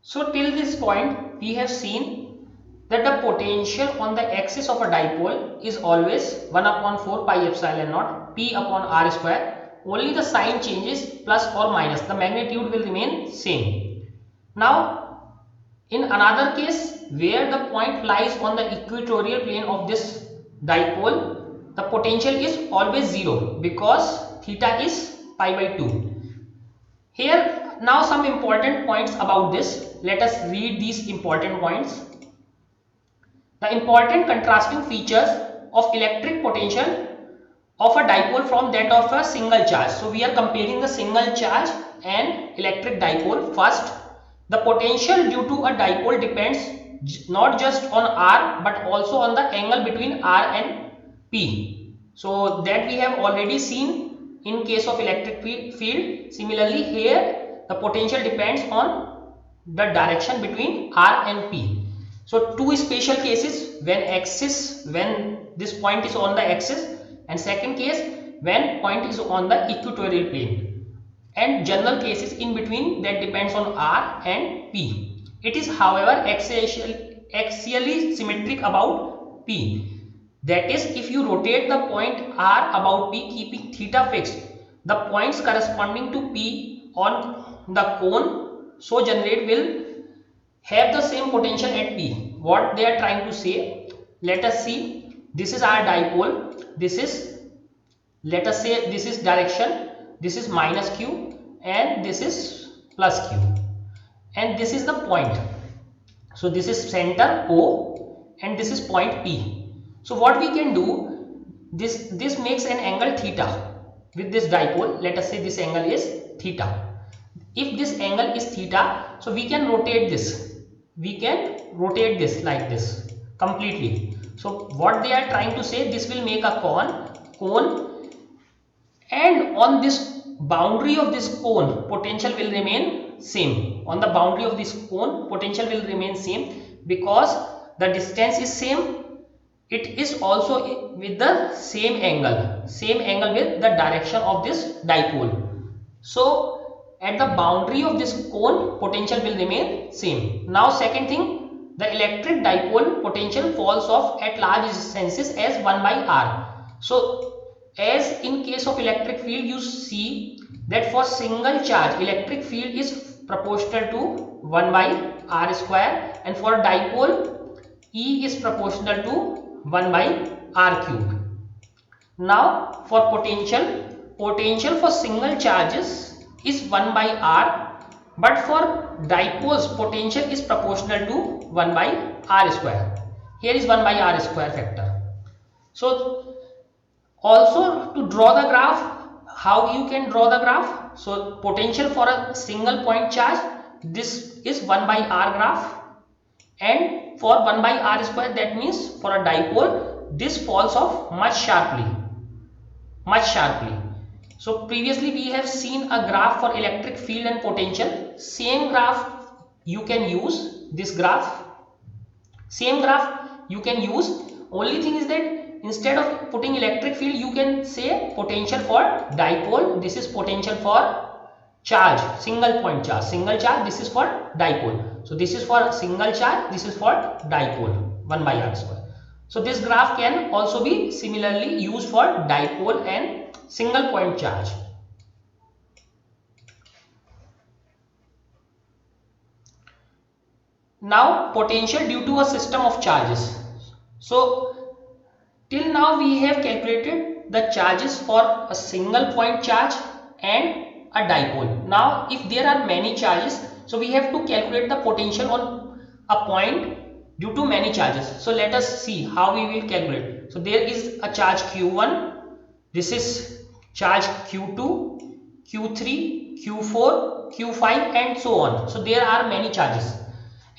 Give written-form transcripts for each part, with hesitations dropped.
So till this point we have seen that the potential on the axis of a dipole is always 1 upon 4 pi epsilon naught P upon r square. Only the sign changes, plus or minus. The magnitude will remain same. Now in another case where the point lies on the equatorial plane of this dipole, the potential is always 0 because theta is pi by 2. Here now some important points about this. Let us read these important points. The important contrasting features of electric potential of a dipole from that of a single charge. So we are comparing the single charge and electric dipole. First, the potential due to a dipole depends not just on r but also on the angle between r and p. So that we have already seen in case of electric field. Similarly here the potential depends on the direction between r and p. So two special cases, when this point is on the axis, and second case when point is on the equatorial plane, and general cases in between that depends on r and p. It is however axially symmetric about p. That is, if you rotate the point r about p keeping theta fixed, the points corresponding to p on the cone so generate will have the same potential at P. What they are trying to say, let us see. This is our dipole. This is, let us say, this is direction. This is minus q and this is plus q. And this is the point. So this is center O and this is point P. So what we can do, this makes an angle theta with this dipole. Let us say this angle is theta. If this angle is theta, so we can rotate this. We can rotate this like this completely. So what they are trying to say, this will make a cone, and on this boundary of this cone potential will remain same. On the boundary of this cone potential will remain same because the distance is same. It is also with the same angle with the direction of this dipole. So at the boundary of this cone potential will remain same. Now second thing, the electric dipole potential falls off at large distances as 1 by r. So as in case of electric field, you see that for single charge electric field is proportional to 1 by r square, and for dipole E is proportional to 1 by r cube. Now for potential for single charges is 1 by r, but for dipoles potential is proportional to 1 by r square. Here is 1 by r square factor. So also to draw the graph, how you can draw the graph? So potential for a single point charge, this is 1 by r graph, and for 1 by r square, that means for a dipole this falls off much sharply. So previously we have seen a graph for electric field and potential. Same graph you can use, this graph, same graph you can use. Only thing is that instead of putting electric field, you can say potential for dipole. This is potential for charge, single point charge, this is for dipole. So this is for single charge, this is for dipole, 1 by r square. So this graph can also be similarly used for dipole and single point charge. Now potential due to a system of charges. So till now we have calculated the charges for a single point charge and a dipole. Now if there are many charges, so we have to calculate the potential on a point due to many charges. So let us see how we will calculate. So there is a charge q1, this is charge q2, q3, q4, q5 and so on. So there are many charges,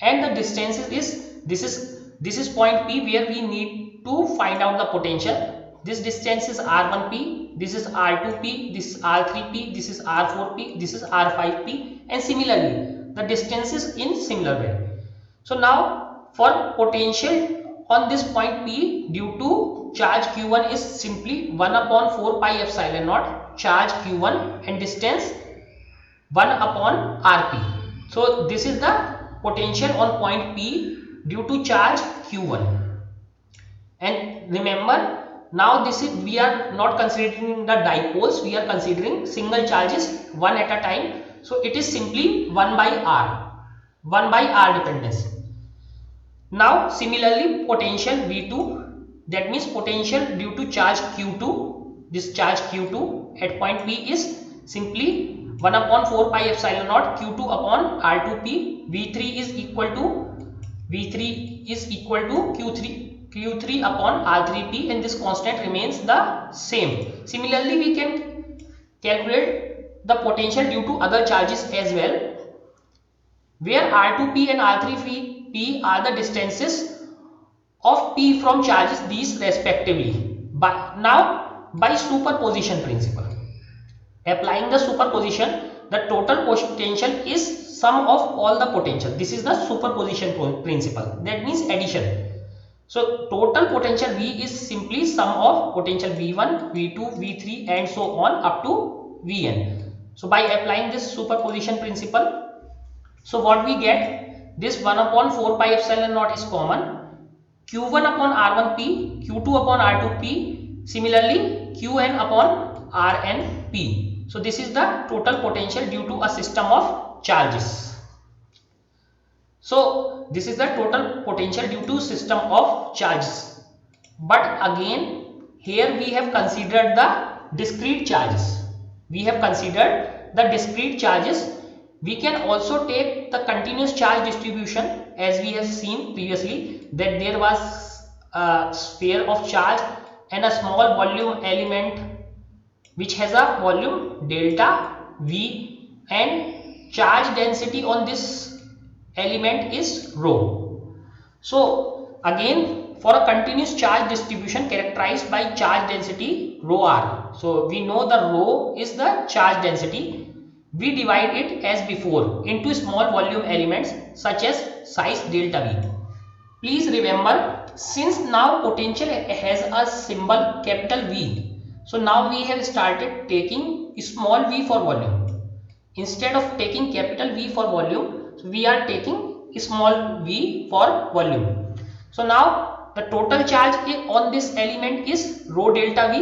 and the distances is this is point P where we need to find out the potential. This distance is r1p, this is r2p, this is r3p, this is r4p, this is r5p, and similarly the distances in similar way. So now for potential on this point P due to charge q1 is simply 1 upon 4 pi epsilon naught charge q1 and distance 1 upon rp. So this is the potential on point P due to charge Q1. And remember, now this is, we are not considering the dipoles, we are considering single charges one at a time. So it is simply 1 by R dependence. Now similarly, potential V2, that means potential due to charge Q2, this charge Q2 at point P is simply 1 upon 4 pi epsilon naught Q2 upon R2P. V3 is equal to Q3 upon R3P, and this constant remains the same. Similarly, we can calculate the potential due to other charges as well, where R2P and R3P are the distances of P from charges these respectively. But now by superposition principle, applying the superposition, the total potential is sum of all the potential. This is the superposition principle, that means addition. So total potential V is simply sum of potential V1, V2, V3 and so on up to Vn. So by applying this superposition principle, so what we get, this 1 upon 4 pi epsilon naught is common, Q1 upon R1P, Q2 upon R2P, similarly Qn upon Rnp. So this is the total potential due to a system of charges. So this is the total potential due to system of charges. But again, here we have considered the discrete charges. We can also take the continuous charge distribution, as we have seen previously that there was a sphere of charge and a small volume element which has a volume delta V, and charge density on this element is rho. So again, for a continuous charge distribution characterized by charge density rho r, so we know the rho is the charge density. We divide it as before into small volume elements such as size delta V. Please remember, since now potential has a symbol capital V, so now we have started taking small v for volume. Instead of taking capital V for volume, so we are taking small v for volume. So now the total charge on this element is rho delta V.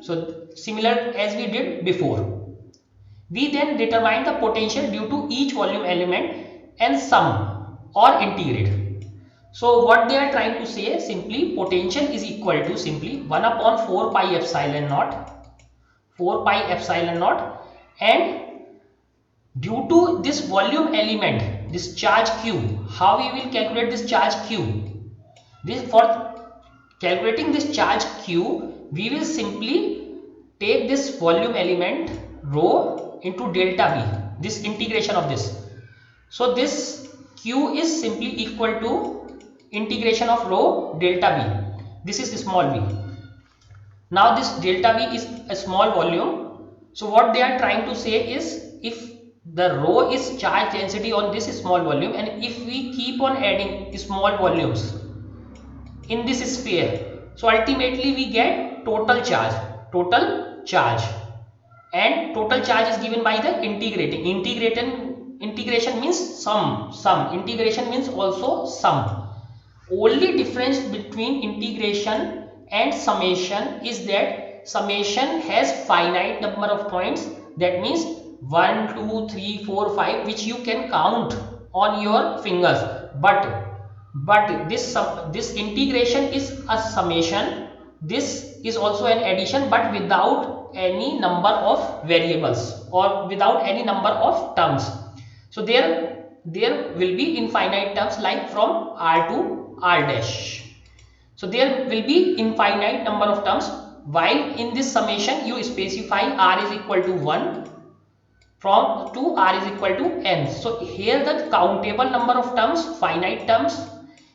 So similar as we did before. We then determine the potential due to each volume element and sum or integrate. So what they are trying to say, simply potential is equal to simply 1 upon 4 pi epsilon naught, and due to this volume element, this charge Q, how we will calculate this charge Q? For calculating this charge Q, we will simply take this volume element rho into delta V, this integration of this. So this Q is simply equal to integration of rho delta V. This is small v. Now this delta V is a small volume. So what they are trying to say is, if the rho is charge density on this small volume, and if we keep on adding small volumes in this sphere, so ultimately we get total charge, and total charge is given by the integration means sum, integration means also sum. Only difference between integration and summation is that summation has finite number of points, that means 1 2 3 4 5, which you can count on your fingers, but this integration is a summation. This is also an addition, but without any number of variables or without any number of terms. So there will be infinite terms, like from r to r dash. So there will be infinite number of terms, while in this summation you specify r is equal to 1 from to r is equal to n. So here the countable number of terms, finite terms.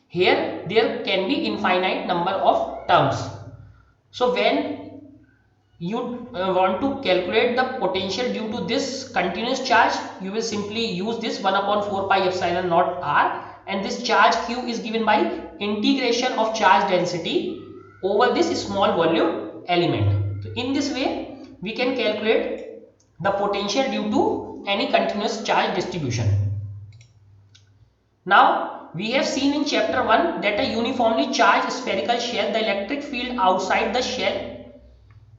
Here there can be infinite number of terms. So when you want to calculate the potential due to this continuous charge, you will simply use this 1 upon 4 pi epsilon naught r, and this charge Q is given by integration of charge density over this small volume element. So in this way we can calculate the potential due to any continuous charge distribution. Now we have seen in chapter 1 that a uniformly charged spherical shell, the electric field outside the shell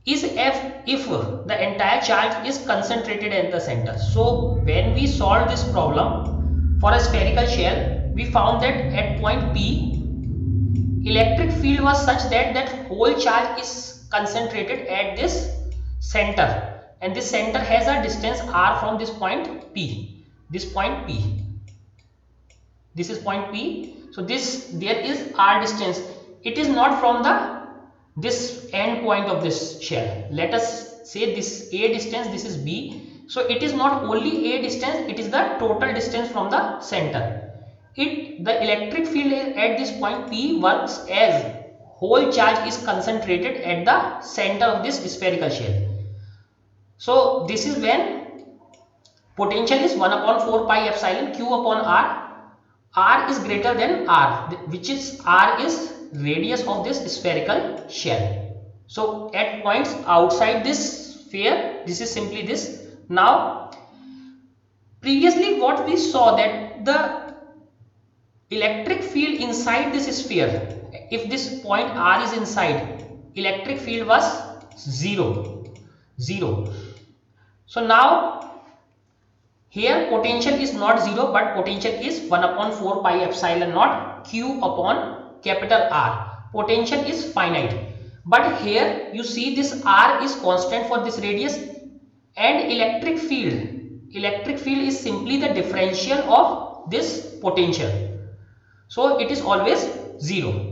is if the entire charge is concentrated at the center. So when we solve this problem for a spherical shell, we found that at point P, electric field was such that whole charge is concentrated at this center, and this center has a distance r from this point P. This point P, this is point P. So there is r distance. It is not from this end point of this shell. Let us say this a distance, this is B. So it is not only a distance, it is the total distance from the center. The electric field at this point P works as whole charge is concentrated at the center of this spherical shell. So this is when potential is 1 upon 4 pi epsilon q upon r. R is greater than r, which is r is radius of this spherical shell. So at points outside this sphere, this is simply this. Now previously what we saw, that the electric field inside this sphere, if this point r is inside, electric field was 0. So now here potential is not 0, but potential is 1 upon 4 pi epsilon naught q upon capital R. Potential is finite, but here you see this r is constant for this radius, and electric field is simply the differential of this potential. So it is always 0.